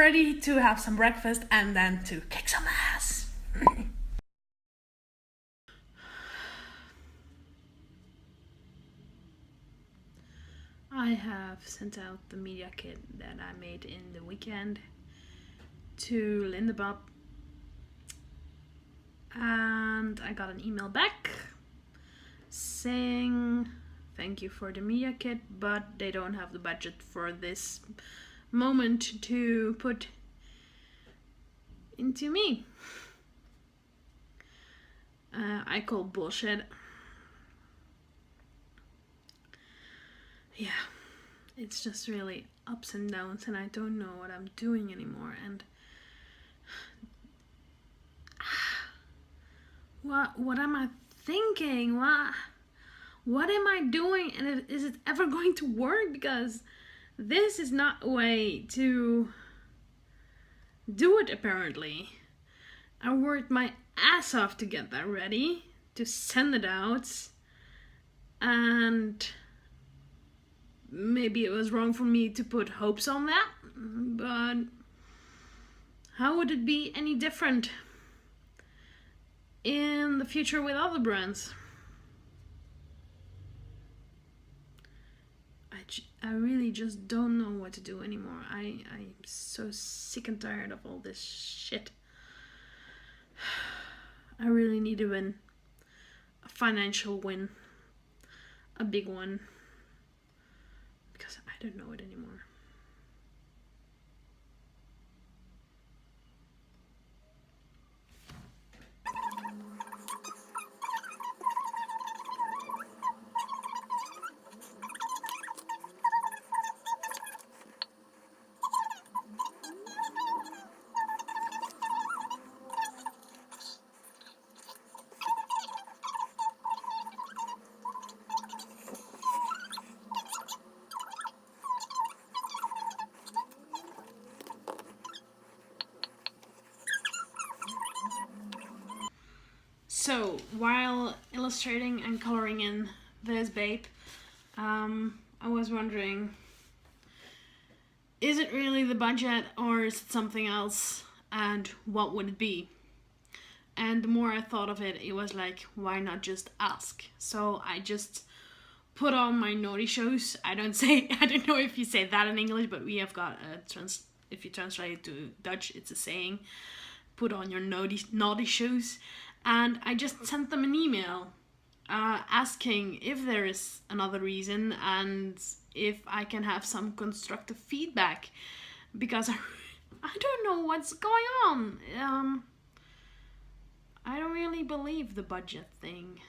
ready to have some breakfast and then to kick some ass. I have sent out the media kit that I made in the weekend to Lindebop, and I got an email back saying thank you for the media kit, but they don't have the budget for this moment to put into me. I call bullshit. Yeah, it's just really ups and downs, and I don't know what I'm doing anymore. And what am I thinking? What am I doing? And is it ever going to work? Because this is not a way to do it, apparently. I worked my ass off to get that ready, to send it out, and maybe it was wrong for me to put hopes on that, but how would it be any different in the future with other brands? I really just don't know what to do anymore. I'm so sick and tired of all this shit. I really need to win. A financial win. A big one. Because I don't know it anymore. So, while illustrating and coloring in this babe, I was wondering, is it really the budget or is it something else, and what would it be? And the more I thought of it, it was like, why not just ask? So I just put on my naughty shoes. I don't know if you say that in English, but we have got if you translate it to Dutch, it's a saying, put on your naughty shoes. And I just sent them an email asking if there is another reason and if I can have some constructive feedback, because I don't know what's going on. I don't really believe the budget thing.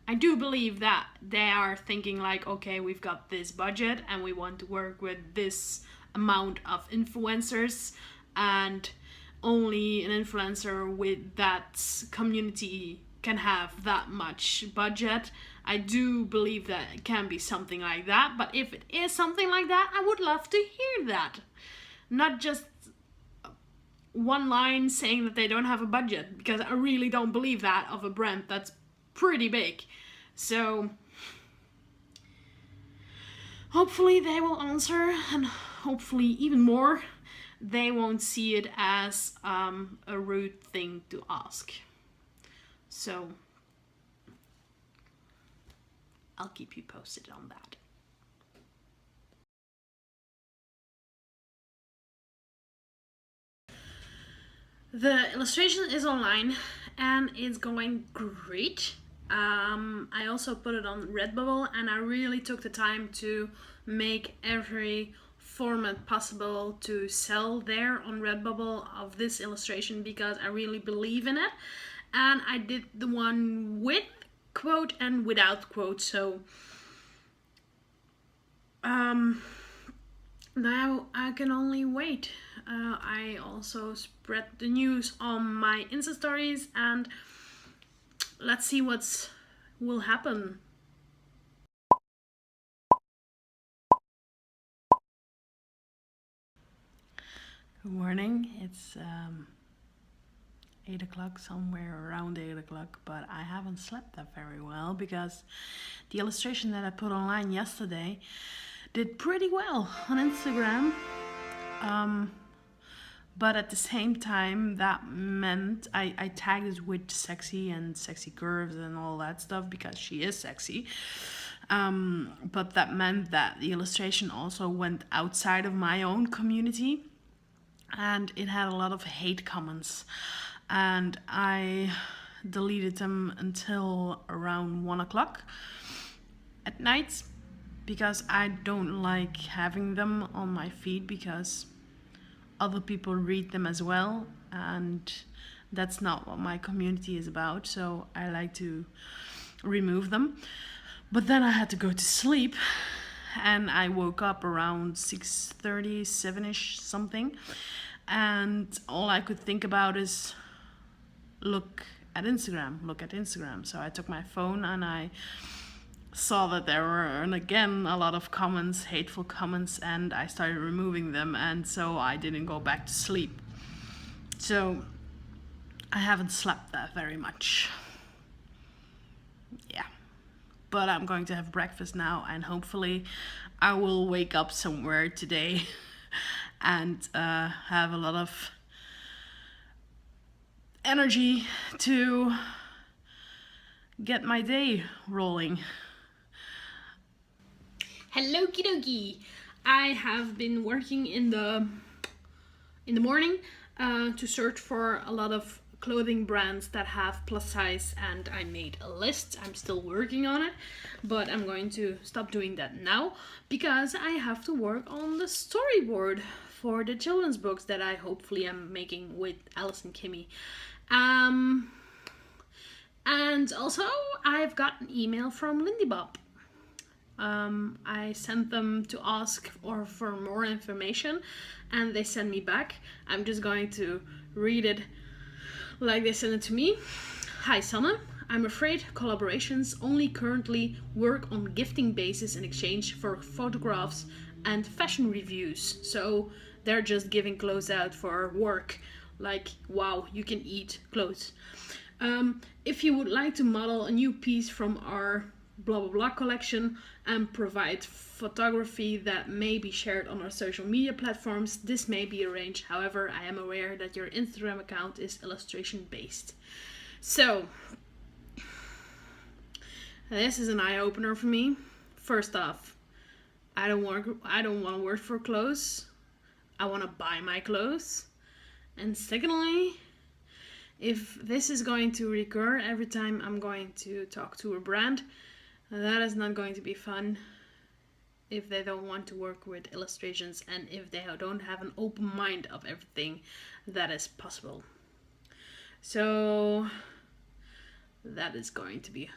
I do believe that they are thinking like, okay, we've got this budget and we want to work with this amount of influencers, and only an influencer with that community can have that much budget. I do believe that it can be something like that, but if it is something like that, I would love to hear that. Not just one line saying that they don't have a budget, because I really don't believe that of a brand that's pretty big. So hopefully they will answer, and hopefully even more, they won't see it as a rude thing to ask. So I'll keep you posted on that. The illustration is online and it's going great. I also put it on Redbubble, and I really took the time to make every format possible to sell there on Redbubble of this illustration, because I really believe in it. And I did the one with quote and without quote, so now I can only wait. I also spread the news on my Insta stories, and let's see what will happen. Good morning. It's 8 o'clock, somewhere around 8 o'clock, but I haven't slept that very well because the illustration that I put online yesterday did pretty well on Instagram. But at the same time, that meant I tagged it with sexy and sexy curves and all that stuff because she is sexy. But that meant that the illustration also went outside of my own community, and it had a lot of hate comments. And I deleted them until around 1 o'clock at night because I don't like having them on my feed because other people read them as well, and that's not what my community is about, so I like to remove them. But then I had to go to sleep, and I woke up around 6:30, 7ish something, and all I could think about is look at Instagram. So I took my phone and I saw that there were, and again, a lot of comments, hateful comments, and I started removing them, and so I didn't go back to sleep. So I haven't slept that very much. Yeah. But I'm going to have breakfast now, and hopefully I will wake up somewhere today and have a lot of energy to get my day rolling. Hello, kidoki. I have been working in the morning to search for a lot of clothing brands that have plus size, and I made a list. I'm still working on it, but I'm going to stop doing that now because I have to work on the storyboard for the children's books that I hopefully am making with Alice and Kimmy. And also I've got an email from Lindy Bob. I sent them to ask for more information, and they sent me back. I'm just going to read it like they sent it to me. Hi Sanne, I'm afraid collaborations only currently work on gifting basis in exchange for photographs and fashion reviews. So they're just giving clothes out for work. Like, wow, you can eat clothes. If you would like to model a new piece from our blah blah blah collection and provide photography that may be shared on our social media platforms, this may be arranged. However, I am aware that your Instagram account is illustration based. So this is an eye-opener for me. First off, I don't want to work for clothes. I want to buy my clothes. And secondly, if this is going to recur every time I'm going to talk to a brand, that is not going to be fun if they don't want to work with illustrations and if they don't have an open mind of everything that is possible. So that is going to be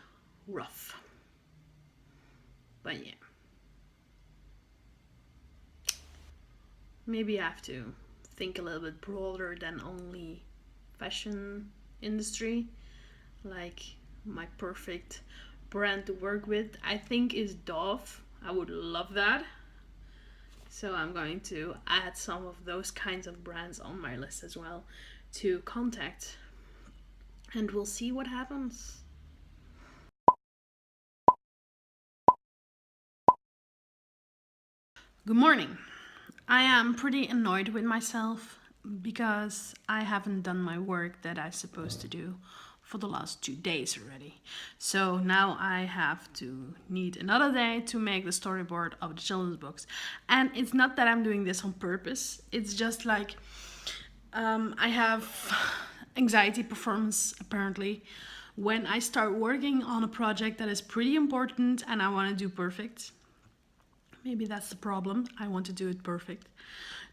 rough. But yeah. Maybe I have to think a little bit broader than only fashion industry. Like, my perfect brand to work with, I think, is Dove. I would love that. So I'm going to add some of those kinds of brands on my list as well to contact. And we'll see what happens. Good morning. I am pretty annoyed with myself because I haven't done my work that I'm supposed to do for the last 2 days already. So now I have to need another day to make the storyboard of the children's books. And it's not that I'm doing this on purpose. It's just like I have anxiety performance apparently when I start working on a project that is pretty important and I want to do perfect. Maybe that's the problem. I want to do it perfect.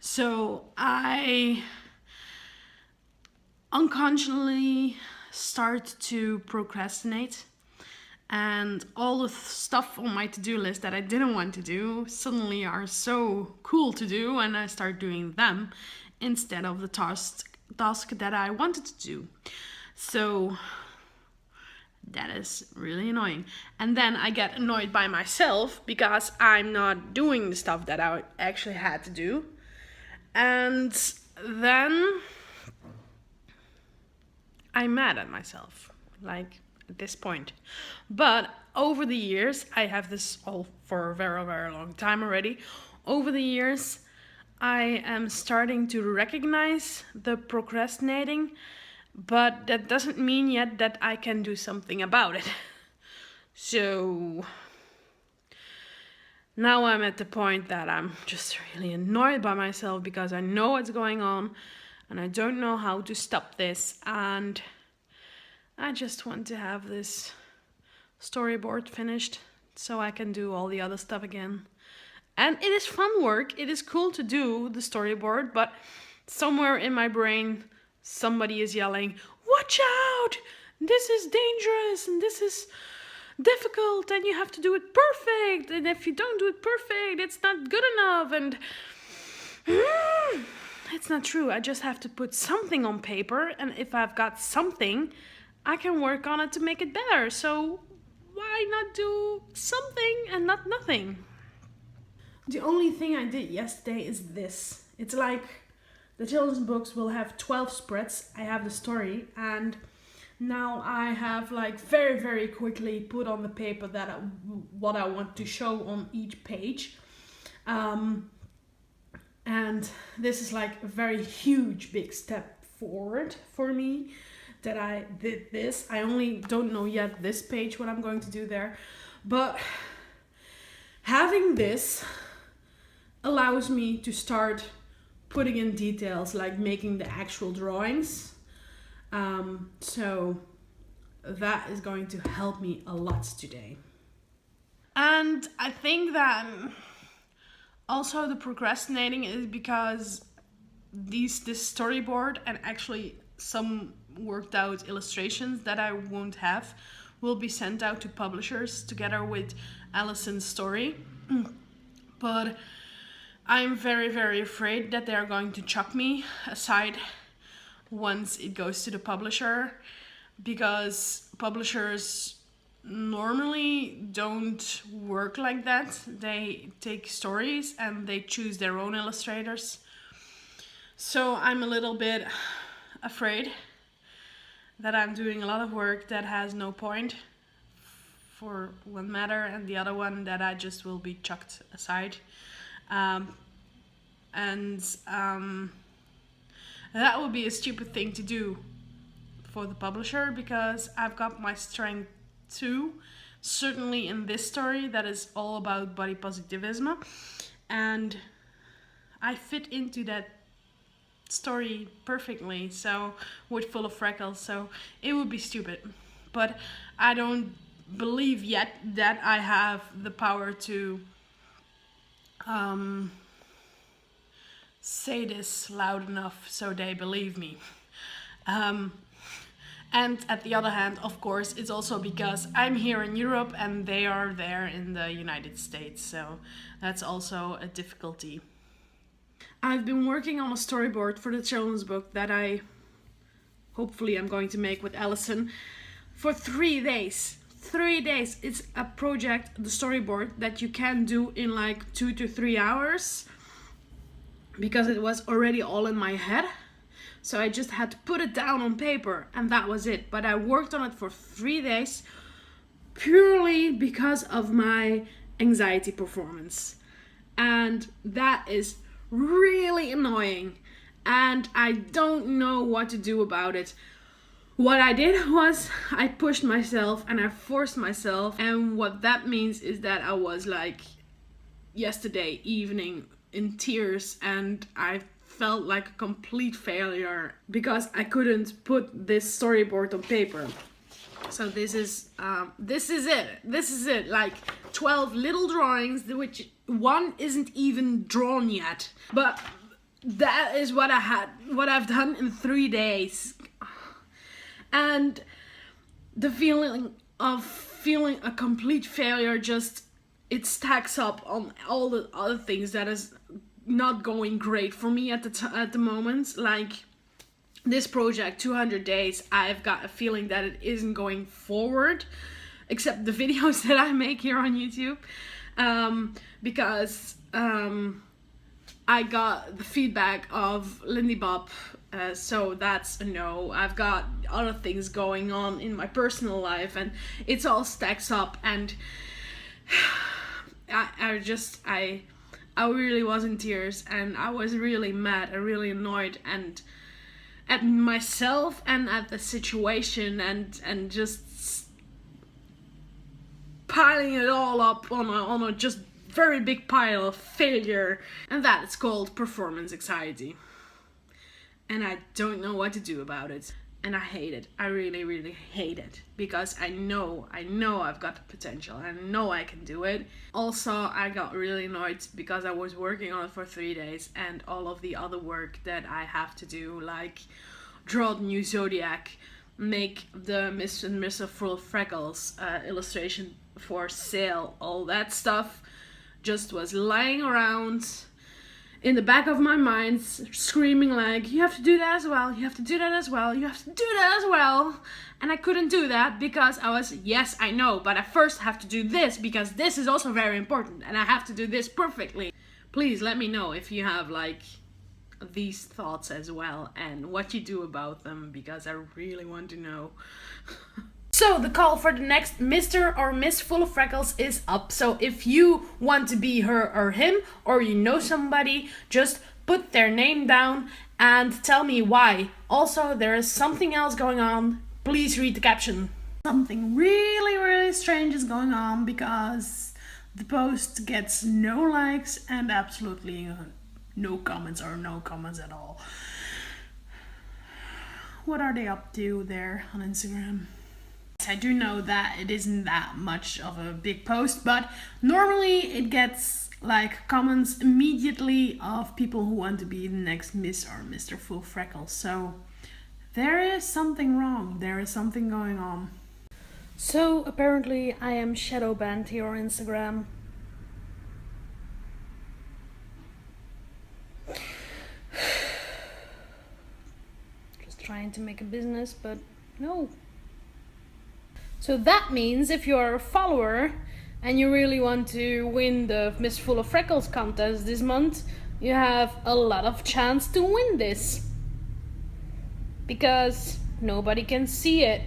So I unconsciously start to procrastinate, and all the stuff on my to-do list that I didn't want to do suddenly are so cool to do, and I start doing them instead of the task that I wanted to do. So that is really annoying. And then I get annoyed by myself because I'm not doing the stuff that I actually had to do. And then I'm mad at myself, like at this point. But over the years, I have this all for a very, very long time already. Over the years, I am starting to recognize the procrastinating, but that doesn't mean yet that I can do something about it. So now I'm at the point that I'm just really annoyed by myself because I know what's going on and I don't know how to stop this, and I just want to have this storyboard finished so I can do all the other stuff again. And it is fun work, it is cool to do the storyboard, but somewhere in my brain somebody is yelling, "Watch out! This is dangerous and this is difficult and you have to do it perfect, and if you don't do it perfect it's not good enough." And it's not true. I just have to put something on paper, and if I've got something I can work on it to make it better. So why not do something and not nothing? The only thing I did yesterday is this. It's like the children's books will have 12 spreads. I have the story, and now I have like very, very quickly put on the paper that what I want to show on each page. And this is like a very huge big step forward for me that I did this. I only don't know yet this page what I'm going to do there, but having this allows me to start putting in details, like making the actual drawings. So that is going to help me a lot today. And I think that also the procrastinating is because this storyboard and actually some worked out illustrations that I won't have will be sent out to publishers together with Allison's story. But I'm very, very afraid that they are going to chuck me aside once it goes to the publisher, because publishers normally don't work like that. They take stories and they choose their own illustrators. So I'm a little bit afraid that I'm doing a lot of work that has no point for one matter, and the other one that I just will be chucked aside. That would be a stupid thing to do for the publisher, because I've got my strength too. Certainly in this story that is all about body positivism, and I fit into that story perfectly, so with full of freckles, so it would be stupid. But I don't believe yet that I have the power to say this loud enough so they believe me. And at the other hand, of course, it's also because I'm here in Europe and they are there in the United States, so that's also a difficulty. I've been working on a storyboard for the children's book that I hopefully I'm going to make with Allison for 3 days. 3 days. It's a project, the storyboard, that you can do in like 2 to 3 hours, because it was already all in my head. So I just had to put it down on paper and that was it. But I worked on it for 3 days purely because of my anxiety performance. And that is really annoying. And I don't know what to do about it. What I did was I pushed myself and I forced myself. And what that means is that I was like yesterday evening in tears, and I felt like a complete failure because I couldn't put this storyboard on paper. So this is it. Like 12 little drawings, which one isn't even drawn yet. But that is what I've done in 3 days. And the feeling of feeling a complete failure just, it stacks up on all the other things that is not going great for me at the moment. Like this project, 200 days, I've got a feeling that it isn't going forward, except the videos that I make here on YouTube, because I got the feedback of Lindy Bob, so that's a no. I've got other things going on in my personal life and it's all stacks up, and I I really was in tears, and I was really mad and really annoyed and at myself and at the situation, and just piling it all up on a just very big pile of failure. And that is called performance anxiety. And I don't know what to do about it. And I hate it. I really, really hate it. Because I know I've got the potential. I know I can do it. Also, I got really annoyed because I was working on it for 3 days. And all of the other work that I have to do, like draw the new zodiac, make the Mr. and Mr. Full of Freckles illustration for sale, all that stuff just was lying around in the back of my mind, screaming like, you have to do that as well, you have to do that as well, you have to do that as well. And I couldn't do that because I was, yes, I know, but I first have to do this because this is also very important and I have to do this perfectly. Please let me know if you have like these thoughts as well and what you do about them, because I really want to know. So the call for the next Mr. or Miss Full of Freckles is up. So if you want to be her or him, or you know somebody, just put their name down and tell me why. Also, there is something else going on. Please read the caption. Something really, really strange is going on because the post gets no likes and absolutely no comments, or no comments at all. What are they up to there on Instagram? I do know that it isn't that much of a big post, but normally it gets like comments immediately of people who want to be the next Miss or Mr. Full Freckles. So there is something wrong. There is something going on. So apparently I am shadow banned here on Instagram. Just trying to make a business, but no. So that means if you're a follower and you really want to win the Miss Full of Freckles contest this month, you have a lot of chance to win this. Because nobody can see it.